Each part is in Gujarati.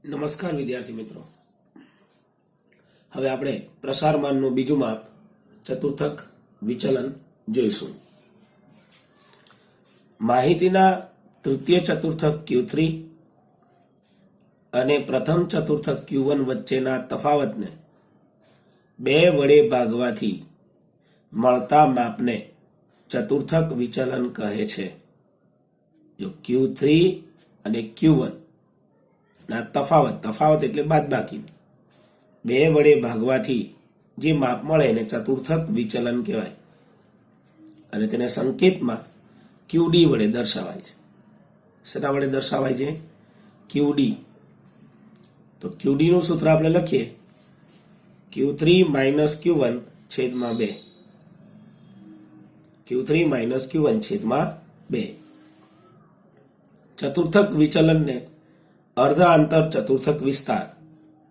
નમસ્કાર વિદ્યાર્થી મિત્રો, હવે આપણે પ્રસારમાનનું બીજું માપ ચતુર્થક વિચલન જોઈશું. માહિતીના તૃતીય ચતુર્થક Q3 અને પ્રથમ ચતુર્થક Q1 વચ્ચેના તફાવતને 2 વડે ભાગવાથી મળતા માપને ચતુર્થક વિચલન કહે છે. જો Q3 અને Q1 ના તફાવત એટલે બાદબાકી 2 વડે ભાગવાથી જે માપ મળે એને ચતુર્થક વિચલન કહેવાય અને તેને સંકેતમાં QD વડે દર્શાવાય છે. શેના વડે દર્શાવાય છે? QD. તો QD નું સૂત્ર આપણે લખીએ Q3 માઇનસ Q1 છેદમાં 2. Q3 માઇનસ Q1 છેદમાં 2. ચતુર્થક વિચલનને અર્ધ આંતર ચતુર્થક વિસ્તાર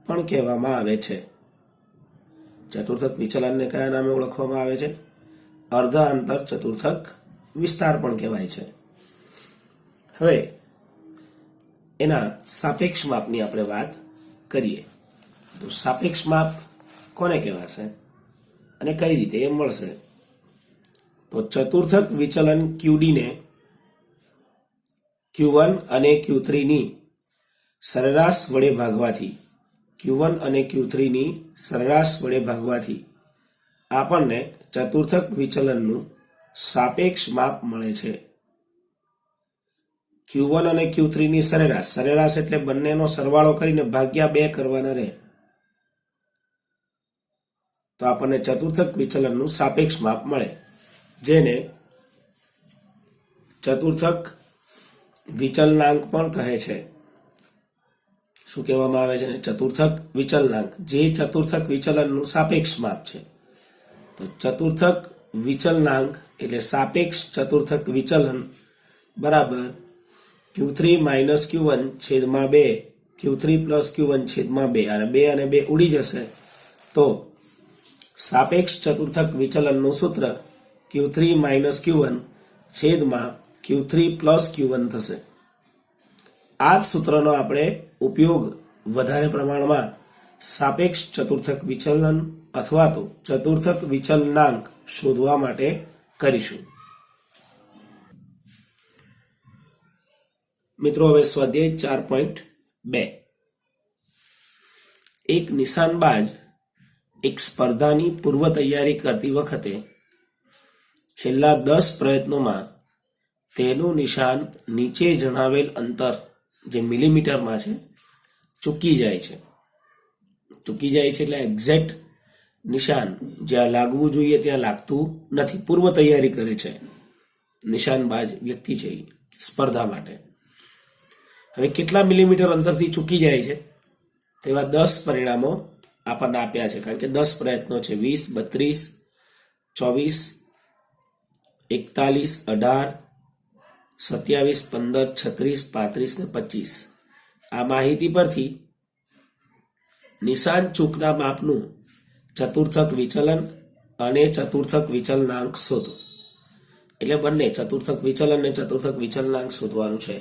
પણ કહેવામાં આવે છે. ચતુર્થક વિચલનને કયા નામે ઓળખવામાં આવે છે? અર્ધ આંતર ચતુર્થક વિસ્તાર પણ કહેવાય છે. હવે એના સાપેક્ષ માપની આપણે વાત કરીએ. તો સાપેક્ષ માપ કોને કહેવાશે અને કઈ રીતે એ મળશે? તો ચતુર્થક વિચલન QD ને Q1 અને Q3 ની સરેરાશ વડે ભાગવાથી Q1 અને Q3 ની સરેરાશ વડે ભાગવાથી આપણને ચતુર્થક વિચલનનું સાપેક્ષ માપ મળે છે. Q1 અને Q3 ની સરેરાશ એટલે બંનેનો સરવાળો કરીને ભાગ્યા 2 કરવાના રહે, તો આપણને ચતુર્થક વિચલનનું સાપેક્ષ માપ મળે, જેને ચતુર્થક વિચલનાંક પણ કહે છે. શું કહેવામાં આવે છે? ચતુર્થક વિચલનાંક, જે ચતુર્થક વિચલનનું સાપેક્ષ માપ છે. તો ચતુર્થક વિચલનાંક એટલે સાપેક્ષ ચતુર્થક વિચલન બરાબર Q3 માઇનસ Q1 છેદમાં 2 Q3 પ્લસ Q1 છેદમાં 2 અને 2 અને 2 ઉડી જશે તો સાપેક્ષ ચતુર્થક વિચલનનું સૂત્ર Q3 માઇનસ Q1 છેદમાં Q3 પ્લસ Q1 થશે. આ જ સૂત્રનો આપણે ઉપયોગ વધારે પ્રમાણમાં સાપેક્ષ ચતુર્થક વિચલન અથવા તો ચતુર્થક વિચલનાંક શોધવા માટે કરીશું. મિત્રો, હવે સ્વાધ્યાય 4.2. એક નિશાનબાજ એક સ્પર્ધાની પૂર્વ તૈયારી કરતી વખતે છેલ્લા 10 પ્રયત્નોમાં તેનું નિશાન નીચે જણાવેલ અંતર, જે મિલીમીટરમાં છે, ચૂકી જાય છે એટલે એક્ઝેક્ટ નિશાન જ્યાં લાગવું જોઈએ ત્યાં લાગતું નથી. પૂર્વ તૈયારી કરે છે નિશાનબાજ વ્યક્તિ છે સ્પર્ધા માટે. હવે કેટલા મિલીમીટર અંતરથી ચૂકી જાય છે તેવા 10 પરિણામો આપણને આપ્યા છે, કારણ કે 10 પ્રયત્નો છે. 20, 32, 24, 41, 18, 27, 15, 36, 35 ને 25. આ માહિતી પરથી નિશાન ચૂકના માપનું ચતુર્થક વિચલન અને ચતુર્થક વિચલનાંક શોધો. એટલે બંને ચતુર્થક વિચલન અને ચતુર્થક વિચલનાંક શોધવાનું છે.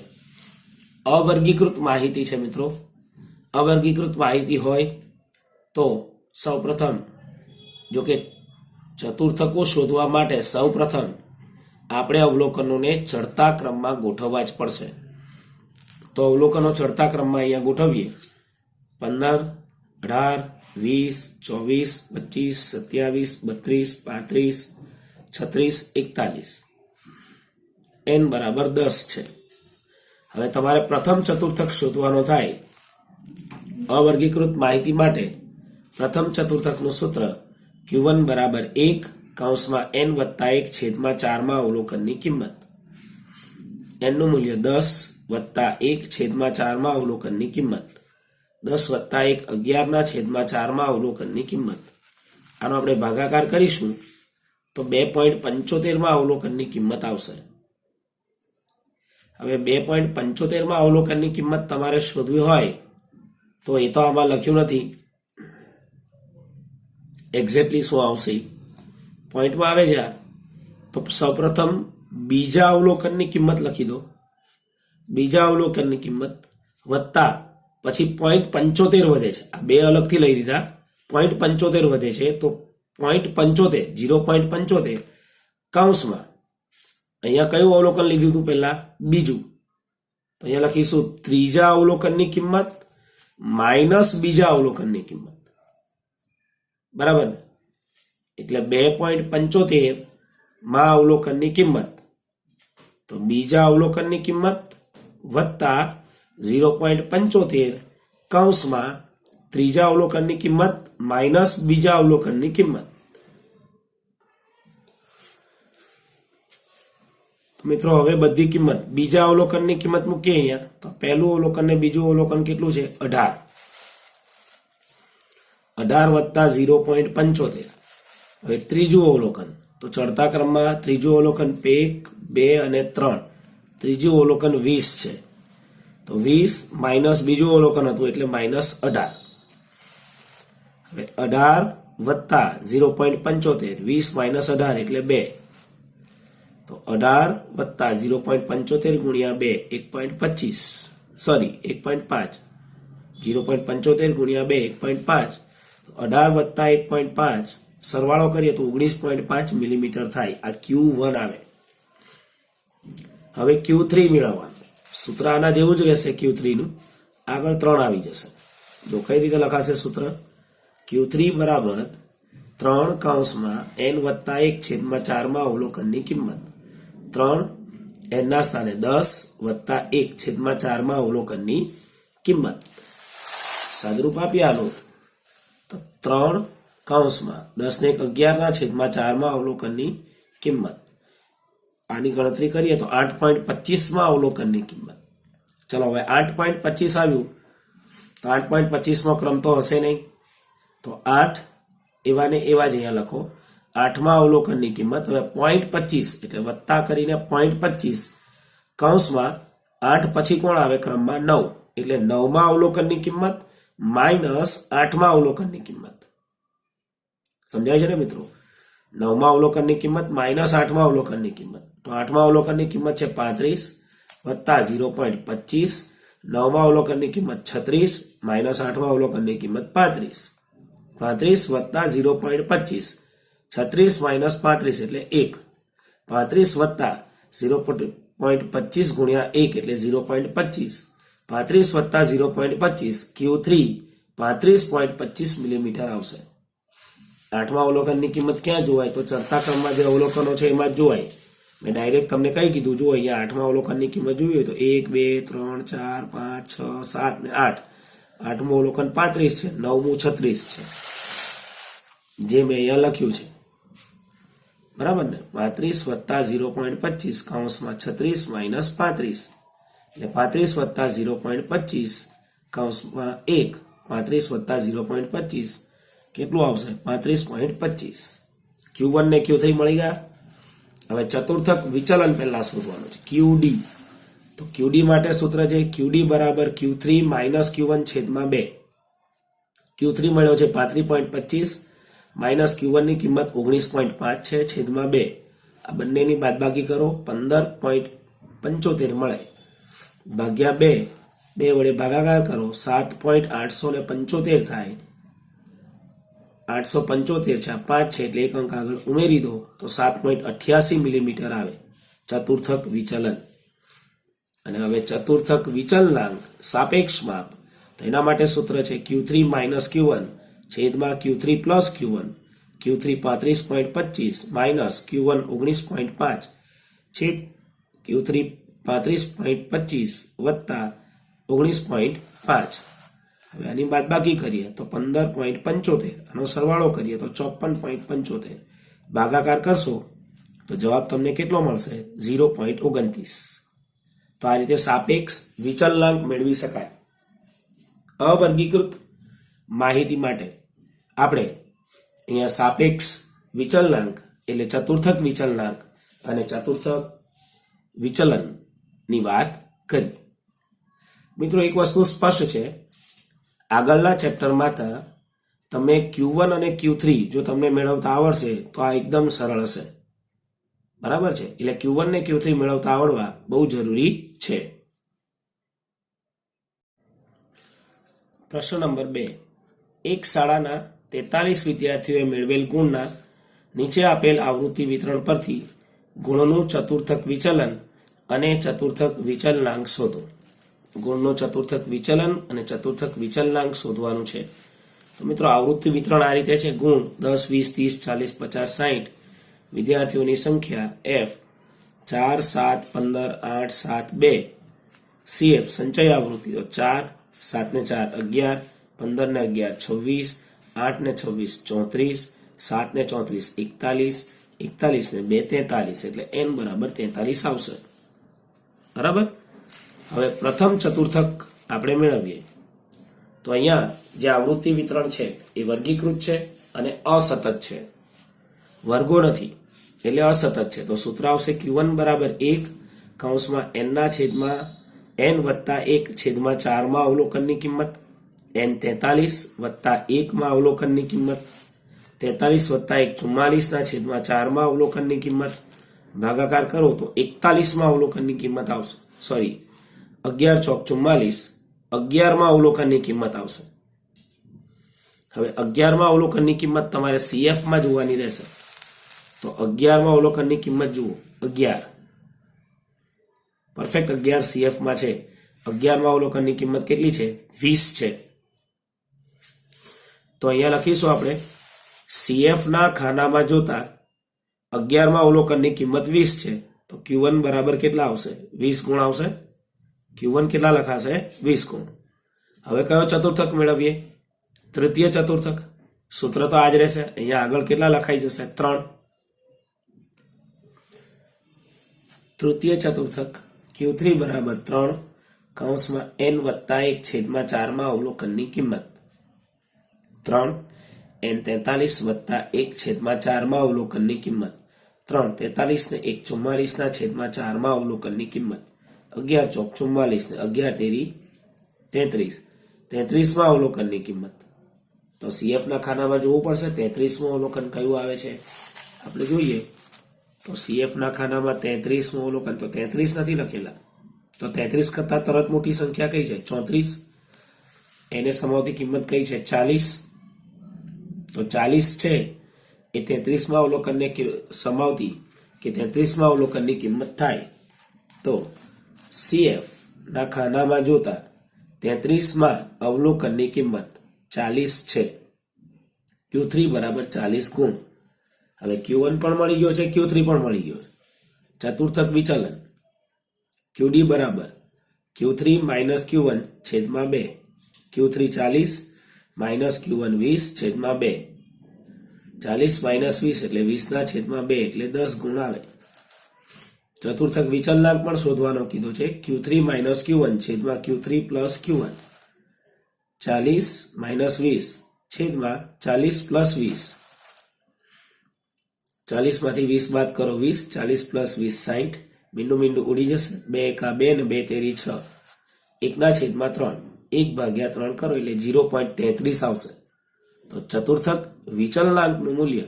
અવર્ગીકૃત માહિતી છે મિત્રો. અવર્ગીકૃત માહિતી હોય તો સૌપ્રથમ, જો કે ચતુર્થકો શોધવા માટે સૌપ્રથમ આપણે અવલોકનોને ચડતા ક્રમમાં ગોઠવવા જ પડશે. તો અવલોકનો ચડતા ક્રમમાં અહીંયા ગોઠવીએ. 15, 18, 20, 24, 25, 27, 32, 36, 41. n બરાબર 10 છે. હવે તમારે પ્રથમ ચતુર્થક શોધવાનો થાય. અવર્ગીકૃત માહિતી માટે પ્રથમ ચતુર્થકનું સૂત્ર Q1 બરાબર 1 કૌંસમાં n વત્તા 1 છેદમાં 4માં અવલોકનની કિંમત. n નું મૂલ્ય 10 વત્તા 1 છેદમાં 4માં અવલોકનની કિંમત. 10 વત્તા 1 11 છેદમાં 4માં અવલોકનની કિંમત. આનો આપણે ભાગાકાર કરીશું તો 2.75માં અવલોકનની કિંમત આવશે. હવે 2.75માં અવલોકનની કિંમત તમારે શોધવી હોય તો એ તો આમાં લખ્યું નથી એક્ઝેક્ટલી શું આવશે. પોઈન્ટમાં આવે છે તો સૌપ્રથમ બીજા અવલોકનની કિંમત લખી દો. બીજા અવલોકનની કિંમત વત્તા પછી 0.75 વધે છે, આ બે અલગથી લઈ દીધા, 0.75 વધે છે, તો 0.75 કૌંસમાં અહીંયા કયું અવલોકન લીધું હતું પહેલા? બીજું. તો અહીંયા લખીશું ત્રીજા અવલોકનની કિંમત માઇનસ બીજા અવલોકનની કિંમત, બરાબર ને? એટલે 2.75 માં અવલોકનની કિંમત, તો બીજા અવલોકનની કિંમત વત્તા 0.75 કૌંસમાં ત્રીજા અવલોકનની કિંમત માઇનસ બીજા અવલોકનની કિંમત. મિત્રો હવે બધી કિંમત, બીજા અવલોકનની કિંમત મૂકીએ અહીંયા, તો પહેલું અવલોકન ને બીજું અવલોકન કેટલું છે? 18. 18 વત્તા 0.75. હવે ત્રીજું અવલોકન, તો ચડતા ક્રમમાં ત્રીજું અવલોકન 1, 2 અને 3. ત્રીજું અવલોકન 20 છે, તો 20 માઇનસ બીજું અવલોકન હતું એટલે માઇનસ 18. હવે 18 વત્તા 0.75, 20 માઇનસ 18 એટલે 2. તો 18 વત્તા 0.75 ગુણ્યા 2, 1.25, સોરી 1.5, 0.75 ગુણ્યા 2, 1.5. 18 વત્તા 1.5 સરવાળો કરીએ તો 19.5 મિલીમીટર થાય. આ Q1 આવે. હવે Q3 મેળવવાનું સૂત્ર આના જેવું જ રહેશે. Q3 નું આગળ 3 આવી જશે. જો કઈ રીતે લખાશે સૂત્ર? Q3 બરાબર 3 કૌંસમાં n વત્તા 1 છેદમાં 4 માં અવલોકનની કિંમત, 3 n ના સ્થાને 10 વત્તા 1 છેદમાં 4 માં અવલોકનની કિંમત. સાદુરૂપ આપી આનું તો 3 કૌંસમાં 10 ને 11 ના છેદમાં 4 માં અવલોકનની કિંમત. આની ગણતરી કરીએ તો 8.25 માં અવલોકનની કિંમત. ચલો હવે 8.25 આવ્યું તો 8.25 માં ક્રમ તો હશે નહીં, તો 8 એવા ને એવા જ અહીંયા લખો. 8માં અવલોકનની કિંમત. હવે 0.25 એટલે વત્તા કરીને 0.25 કૌંસમાં 8 પછી કોણ આવે ક્રમમાં? 9, એટલે 9માં અવલોકનની કિંમત માઇનસ 8માં અવલોકનની કિંમત. સમજાય છે ને મિત્રો? 9માં અવલોકનની કિંમત માઇનસ 8માં અવલોકનની કિંમત. તો 8માં અવલોકનની કિંમત છે 35 વત્તા 0.25, 9માં અવલોકનની કિંમત 36 માઇનસ 8માં અવલોકનની કિંમત 35. 35 વત્તા 0.25, 36 માઇનસ 35 એટલે 1. 35 વત્તા 0.25 ગુણ્યા 1 એટલે 0.25. 35 વત્તા 0.25 Q3 35.25 મિલીમીટર આવશે. 8માં અવલોકનની કિંમત ક્યાં જોવાય? તો ચડતા ક્રમમાં જે અવલોકનો છે એમાં જ જોવાય. મેં ડાયરેક્ટ તમને કઈ કીધું? જો અહીંયા 8માં અવલોકનની કિંમત જોવી હોય તો 1, 2, 3, 4, 5, 6, 7 ને 8. 8મું અવલોકન 35 છે, 9મું 36 છે, જે મેં અહીંયા લખ્યું છે, બરાબર ને? 35 વત્તા 0.25 કૌંસમાં 36 માઇનસ 35 એટલે 35 વત્તા 0.25 કૌંસમાં 1. 35 વત્તા 0.25 કેટલું આવશે? 35.25. Q1 ને Q3 મળી ગયા. હવે ચતુર્થક વિચલન પહેલા શોધવાનું છે, QD. તો QD માટે સૂત્ર છે QD બરાબર Q3 માઇનસ Q1 છેદમાં 2. Q3 મળ્યો છે 35.25 માઇનસ Q1 ની કિંમત 19.5 છે છેદમાં 2. આ બંનેની બાદબાકી કરો, 15.75 મળે, ભાગ્યા 2, 2 વડે ભાગાકાર કરો, 7.875 થાય. 875 છે, 5 છે એટલે એક અંક આગળ ઉમેરી દો તો 7.88 મિલીમીટર આવે ચતુર્થક વિચલન. અને હવે ચતુર્થક વિચલનાંક સાપેક્ષ માપ, તો એના માટે સૂત્ર છે Q3 માઇનસ Q1 છેદમાં Q3 plus Q1. Q3 35.25 minus Q1 19.5 છેદ Q3 35.25 વત્તા 19.5. હવે આની બાદબાકી કરીએ તો 15.75, આનો સરવાળો કરીએ તો 54.75, ભાગાકાર કરશો તો જવાબ તમને કેટલો મળશે? 0.29. તો આ રીતે સાપેક્ષ વિચલનાંક મેળવી શકાય. અવર્ગીકૃત માહિતી માટે આપણે અહીંયા સાપેક્ષ વિચલનાંક એટલે ચતુર્થક વિચલનાંક અને ચતુર્થક વિચલનની વાત કરી. મિત્રો એક વસ્તુ સ્પષ્ટ છે, આગળના ચેપ્ટરમાં તમે Q1 અને Q3 જો તમને મેળવતા આવડશે તો આ એકદમ સરળ હશે, બરાબર છે? એટલે Q1 ને Q3 મેળવતા આવડવા બહુ જરૂરી છે. પ્રશ્ન નંબર 2, એક શાળાના 43 વિદ્યાર્થીઓએ મેળવેલ ગુણના નીચે આપેલ આવૃત્તિ વિતરણ પરથી ગુણનું ચતુર્થક વિચલન અને ચતુર્થક વિચલનાંક શોધો. ગુણનું ચતુર્થક વિચલન અને ચતુર્થક વિચલનાંક શોધવાનું છે. તો મિત્રો આવૃત્તિ વિતરણ આ રીતે છે. ગુણ 10, 20, 30, 40, 50, 60 વિદ્યાર્થીઓની સંખ્યા f 4, 7, 15, 8, 7, 2. CF સંચય આવૃત્તિઓ 4, 7 ને 4 11, 15 ને 11 26, 8 ને 26 34, 7 ને 34 41, 41 ને 2 43, એટલે n બરાબર 43 આવશે. બરાબર. હવે પ્રથમ ચતુર્થક આપણે મેળવીએ. તો અહીંયા જે આવૃત્તિ વિતરણ છે એ વર્ગીકૃત છે અને અસતત છે, વર્ગો નથી એટલે અસતત છે. તો સૂત્ર આવશે Q1 બરાબર 1 કૌંસમાં n ના છેદમાં n વત્તા 1 છેદમાં 4 માં અવલોકનની કિંમત, n 43 વત્તા 1 માં અવલોકનની કિંમત, 43 વત્તા 1 44 ના છેદમાં 4 માં અવલોકનની કિંમત, ભાગાકાર કરો તો 41 માં અવલોકનની કિંમત આવશે. સોરી, 11 ચોક 44, 11 માં અવલોકનની કિંમત આવશે. હવે 11 માં અવલોકનની કિંમત તમારે CF માં જોવાની રહેશે. તો 11 માં અવલોકનની કિંમત જુઓ, 11 પરફેક્ટ 11 CF માં છે. 11 માં અવલોકનની કિંમત કેટલી છે? 20 છે. તો અહીંયા લખીશું આપણે CF ના ખાનામાં જોતા 11 માં અવલોકનની કિંમત 20 છે. તો Q1 બરાબર કેટલા આવશે? 20 ગુણ આવશે. Q1 કેટલા લખાશે? 20 ગુણ. હવે કયો ચતુર્થક મેળવીએ? તૃતીય ચતુર્થક. સૂત્ર તો આ જ રહેશે. અહીંયા આગળ કેટલા લખાઈ જશે? 3. તૃતીય ચતુર્થક Q3 બરાબર 3 કૌંસમાં n વત્તા 1 છેદમાં 4 માં અવલોકનની કિંમત, 3 n 43 વત્તા 1 છેદમાં 4 માં અવલોકનની કિંમત, 3 43 ને 1 44 ના છેદમાં 4 માં અવલોકનની કિંમત, 11 ચોક 44 ને 11 તેરી 33, 33 માં અવલોકનની કિંમત. તો CF ના ખાનામાં જોવું પડશે 33 માં અવલોકન કયું આવે છે આપણે જોઈએ. તો CF ના ખાનામાં 33 માં અવલોકન તો 33 નથી લખેલા. તો 33 કરતા તરત મોટી સંખ્યા કઈ છે? 34. એને સમાવતી કિંમત કઈ છે? 40. તો 40 છે એ 33 માં અવલોકનને સમાવતી કે 33 માં અવલોકનની કિંમત થાય. તો CF ના ખાનામાં જોતા 33 માં અવલોકનની કિંમત 40 છે. Q3 બરાબર 40 ગુણ. હવે Q1 પણ મળી ગયો છે, Q3 પણ મળી ગયો છે. ચતુર્થક વિચલન QD બરાબર Q3 માઇનસ Q1 છેદમાં 2. Q3 40 માઇનસ Q1 20 છેદમાં 2. 40 માઇનસ 20 એટલે 20 ના છેદમાં 2 એટલે 10 ગુણ આવે. ચતુર્થક વિચલનાંક પણ શોધવાનો કીધો છે. Q3 માઇનસ Q1 છેદમાં Q3 પ્લસ Q1. 40 માઇનસ 20 છેદમાં 40 પ્લસ 20. 40 માંથી 20 બાદ કરો 20, 40 પ્લસ 20 60. મીંડું મીંડું ઉડી જશે. 2 એકા 2 ને 2 તેરી 6. 1 ના છેદમાં 3. 1 ભાગ્યા 3 કરો એટલે 0.33 આવશે. તો ચતુર્થક વિચલનાંકનું મૂલ્ય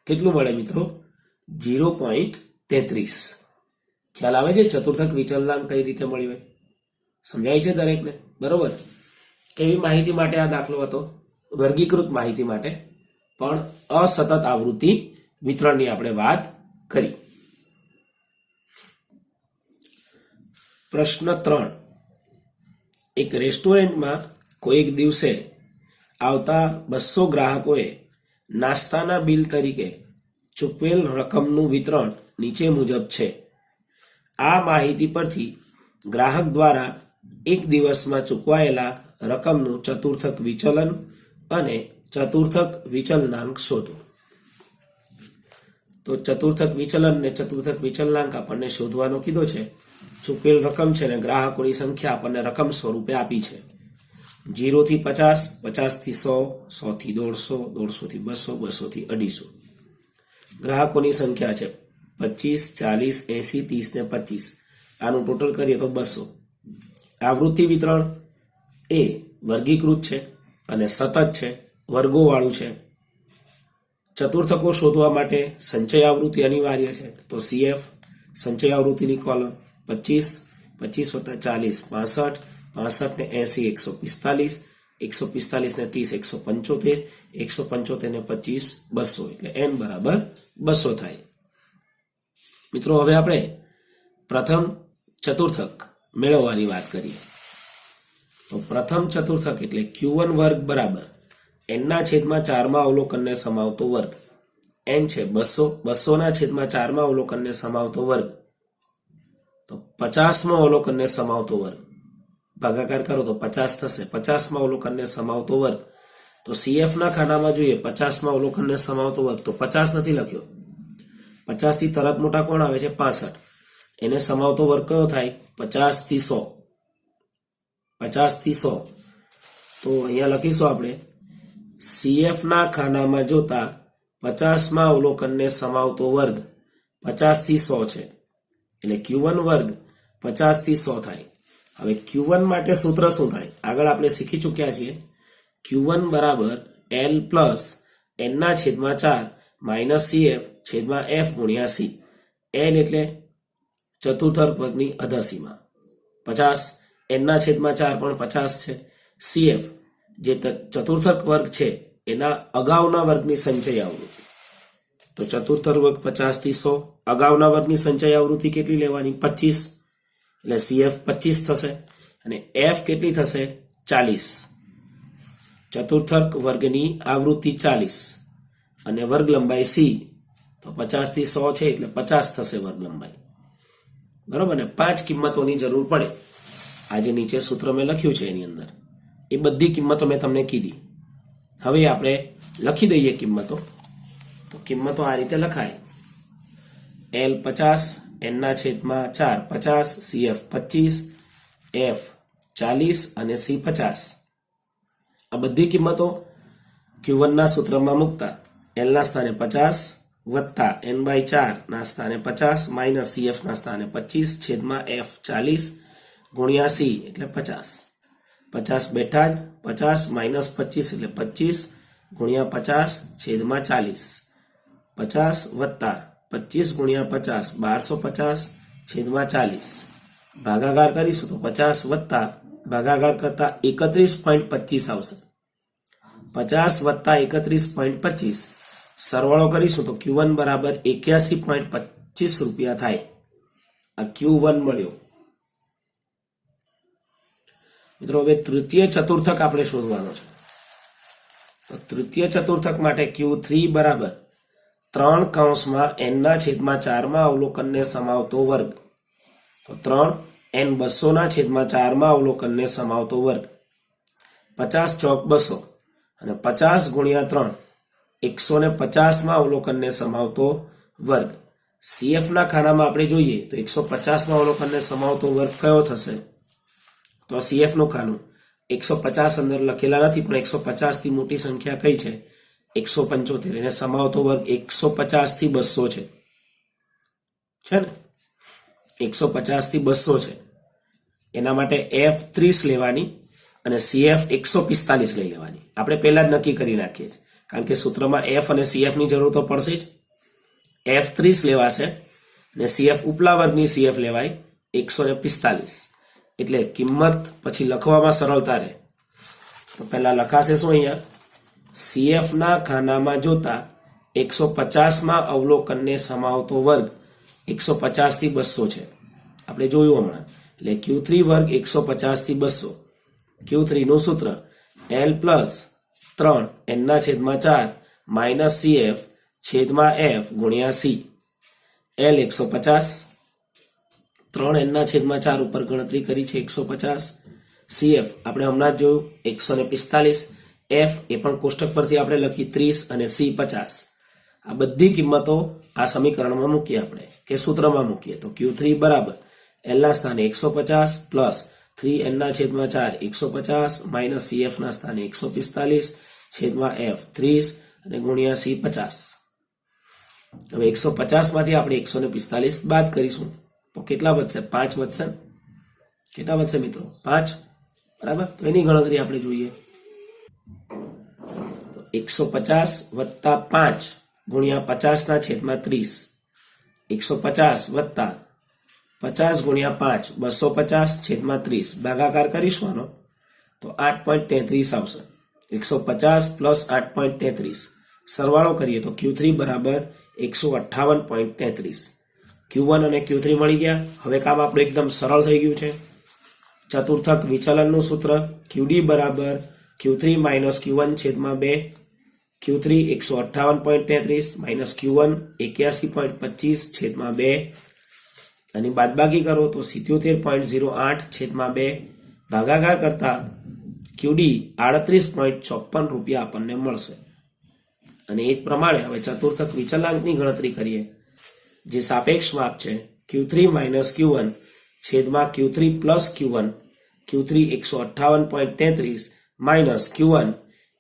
કેટલું મળે મિત્રો? 0.33. ખ્યાલ આવે છે ચતુર્થક વિચલનાંક કઈ રીતે મળ્યો હોય? સમજાય છે દરેકને? બરોબર. કેવી માહિતી માટે આ દાખલો હતો? વર્ગીકૃત માહિતી માટે, પણ અસતત આવૃત્તિ વિતરણની આપણે વાત કરી. પ્રશ્ન 3. એક રેસ્ટોરન્ટમાં કોઈક દિવસે આવતા 200 ગ્રાહકોએ નાસ્તાના બિલ તરીકે ચૂકવેલ રકમનું વિતરણ નીચે મુજબ છે. આ માહિતી પરથી ગ્રાહક દ્વારા એક દિવસમાં ચૂકવાયેલા રકમનું ચતુર્થક વિચલન અને ચતુર્થક વિચલનાંક શોધો. તો ચતુર્થક વિચલન ને ચતુર્થક વિચલનાંક આપણને શોધવાનો કીધો છે. ચૂકવેલ રકમ છે ને ગ્રાહકોની સંખ્યા આપણને રકમ સ્વરૂપે આપી છે. 0 થી 50, 50 થી 100, 100 થી 150, 150 થી 200, 200 થી 250. ગ્રાહકોની સંખ્યા છે 25, 40, 80, 30 ને 25. આનું ટોટલ કરીએ તો 200. આવૃત્તિ વિતરણ એ વર્ગીકૃત છે અને સતત છે, વર્ગોવાળું છે. ચતુર્થકો શોધવા માટે સંચય આવૃત્તિ અનિવાર્ય છે. તો CF સંચય આવૃત્તિની કોલમ 25, 25 વત્તા 40 65, 65 ને 80 145, 145 ને 30 175, 175 ને 25 200, એટલે n બરાબર 200 થાય. મિત્રો હવે આપણે પ્રથમ ચતુર્થક મેળવવાની વાત કરીએ. તો પ્રથમ ચતુર્થક એટલે q1 વર્ગ બરાબર n ના છેદમાં 4 માં અવલોકનને સમાવતો વર્ગ. n છે 200, 200 ના છેદમાં 4 માં અવલોકનને સમાવતો વર્ગ, તો 50 માં અવલોકનને સમાવતો વર્ગ, ભાગાકાર કરો તો 50 થશે. 50 માં અવલોકનને સમાવતો વર્ગ, તો CF ના ખાનામાં જોઈએ 50 માં અવલોકનને સમાવતો વર્ગ, તો 50 નથી લખ્યો. 50 થી તરત મોટા કોણ આવે છે? 65. એને સમાવતો વર્ગ કયો થાય? 50 થી 100. 50 થી 100. તો અહીંયા લખીશું આપણે CF ના ખાનામાં જોતા 50 માં અવલોકનને સમાવતો વર્ગ 50 થી 100 છે, એટલે Q1 વર્ગ 50 થી 100 થાય. હવે Q1 માટે સૂત્ર શું થાય? આગળ આપણે શીખી ચૂક્યા છીએ. Q1 બરાબર L પ્લસ n ના છેદમાં 4 માઇનસ CF છેદમાં F ગુણ્યા C. L એટલે ચતુર્થક વર્ગની અધસીમા 50, n ના છેદમાં 4 પણ 50 છે. CF જે ચતુર્થક વર્ગ છે એના અગાઉના વર્ગની સંચય આવૃત્તિ. તો ચતુર્થક વર્ગ 50 થી 100, અગાઉના વર્ગની સંચય આવૃત્તિ કેટલી લેવાની? 25, એટલે CF 25 થશે અને F કેટલી થશે? 40. ચતુર્થક વર્ગની આવૃત્તિ 40 અને વર્ગ લંબાઈ C, તો 50 થી 100 છે એટલે 50 થશે વર્ગ લંબાઈ. બરોબર ને? 5 કિંમતોની જરૂર પડે. આ જે નીચે સૂત્ર મેં લખ્યું છે એની અંદર એ બધી કિંમતો મેં તમને કીધી. હવે આપણે લખી દઈએ કિંમતો. તો કિંમતો આ રીતે લખાય: L 50, n ના છેદમાં 4 50, CF 25, F 40 અને C 50. આ બધી કિંમતો Q1 ના સૂત્રમાં મૂકતા L ના સ્થાને 50 વત્તા n/4 ના સ્થાને 50 માઇનસ CF ના સ્થાને 25 છેદમાં F 40 ગુણ્યા C એટલે 50. 50 બેઠા જ, 50 માઇનસ 25 એટલે 25 ગુણ્યા 50 છેદમાં 40. 50 વત્તા 25 ગુણ્યા 50 1250 છેદમાં 40. ભાગાકાર કરીશું તો 50 વત્તા ભાગાકાર કરતા 31.25 આવશે. 50 વત્તા 31.25 સરવાળો કરીશું તો Q1 બરાબર 81.25 રૂપિયા થાય. આ Q1 મળ્યો. મિત્રો હવે તૃતીય ચતુર્થક આપણે શોધવાનો છે. તો તૃતીય ચતુર્થક માટે Q3 બરાબર 3 કૌંસમાં n ના છેદમાં 4 માં અવલોકનને સમાવતો વર્ગ, તો 3 n 200 ના છેદમાં 4 માં અવલોકનને સમાવતો વર્ગ. 50 ચોક 200 અને 50 ગુણ્યા 3 150 માં અવલોકનને સમાવતો વર્ગ. CF ના ખાનામાં આપણે જોઈએ તો 150 માં અવલોકનને સમાવતો વર્ગ કયો થશે? તો CF નું ખાનું 150 અંદર લખેલા નથી, પણ 150 થી મોટી સંખ્યા કઈ છે? 175. એને સમાવતો વર્ગ 150 થી 200 છે ને? 150 થી 200 છે. એના માટે F 30 લેવાની અને CF 145 લઈ લેવાની. આપણે પહેલા જ નક્કી કરી નાખીએ છીએ, કારણ કે સૂત્રમાં F અને CF ની જરૂર તો પડશે જ. F 30 લેવાશે અને CF ઉપલા વર્ગની CF લેવાય 145. એટલે કિંમત પછી લખવામાં સરળતા રહે. તો પહેલા લખાશે શું? અહીંયા CF ના ખાનામાં જોતા 150 માં અવલોકનને સમાવતો વર્ગ 150 થી 200 છે. આપણે જોયું હમણાં. એટલે Q3 વર્ગ 150 થી 200. Q3 નું સૂત્ર L પ્લસ 3 n ના છેદમાં 4 માઇનસ CF છેદમાં F ગુણ્યા C. L 150, 3 n ના છેદમાં 4 ઉપર ગણતરી કરી છે 150. CF આપણે હમણાં જ જોયું 145. F એ પણ કોષ્ટક પરથી આપણે લખી 30 અને C 50. આ બધી કિંમતો આ સમીકરણમાં મૂકીએ આપણે, કે સૂત્રમાં મૂકીએ. તો Q3 બરાબર L ના સ્થાને 150 પ્લસ 3 n ના છેદમાં 4 150 માઇનસ CF ના સ્થાને 145 છેદમાં F 30 અને ગુણ્યા C 50. હવે 150 માંથી આપણે 145 બાદ કરીશું તો કેટલા વધશે? 5 વધશે. કેટલા વધશે મિત્રો? 5. બરાબર. તો એની ગણતરી આપણે જોઈએ. 150 વત્તા 5 ગુણ્યા 50 ના છેદમાં 30. 150 વત્તા 50 ગુણ્યા 5 250 છેદમાં 30. ભાગાકાર કરીશું આનો તો 8.33 આવશે. 150 પ્લસ 8.33 સરવાળો કરીએ તો Q3 બરાબર 158.33. Q1 અને Q3 મળી ગયા. હવે કામ આપણું એકદમ સરળ થઈ ગયું છે. ચતુર્થક વિચલનનું સૂત્ર QD બરાબર Q3 માઇનસ Q1 છેદમાં 2. Q3 158.33 માઇનસ Q1 81.25 છેદમાં 2 અને બાદબાકી કરો તો 77.08 છેદમાં 2 ભાગાકાર કરતા QD 38.54 રૂપિયા આપણને મળશે. અને એ જ પ્રમાણે હવે ચતુર્થક વિચલાંકની ગણતરી કરીએ. જે સાપેક્ષ માપ છે Q3 માઇનસ Q1 છેદમાં Q3 plus Q1. Q3 158.33 minus Q1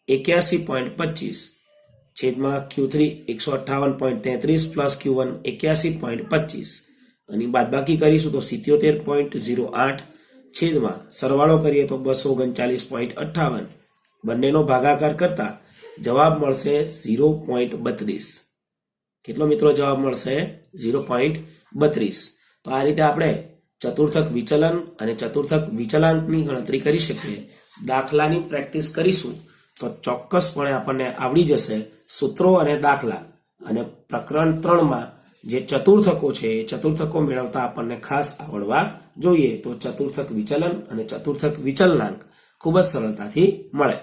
81.25 છેદમાં Q3 158.33 પ્લસ Q1 81.25 અને બાદબાકી કરીશું તો 77.08 છેદમાં સરવાળો કરીએ તો 239.58. બંનેનો ભાગાકાર કરતા જવાબ મળશે 0.32. કેટલો મિત્રો જવાબ મળશે? 0.32. તો આ રીતે આપણે ચતુર્થક વિચલન અને ચતુર્થક વિચલાંકની ગણતરી કરી શકીએ. દાખલાની પ્રેક્ટિસ કરીશું તો ચોક્કસપણે આપણને આવડી જશે સૂત્રો અને દાખલા. અને પ્રકરણ 3માં જે ચતુર્થકો છે એ ચતુર્થકો મેળવતા આપણને ખાસ આવડવા જોઈએ. તો ચતુર્થક વિચલન અને ચતુર્થક વિચલનાંક ખૂબ જ સરળતાથી મળે.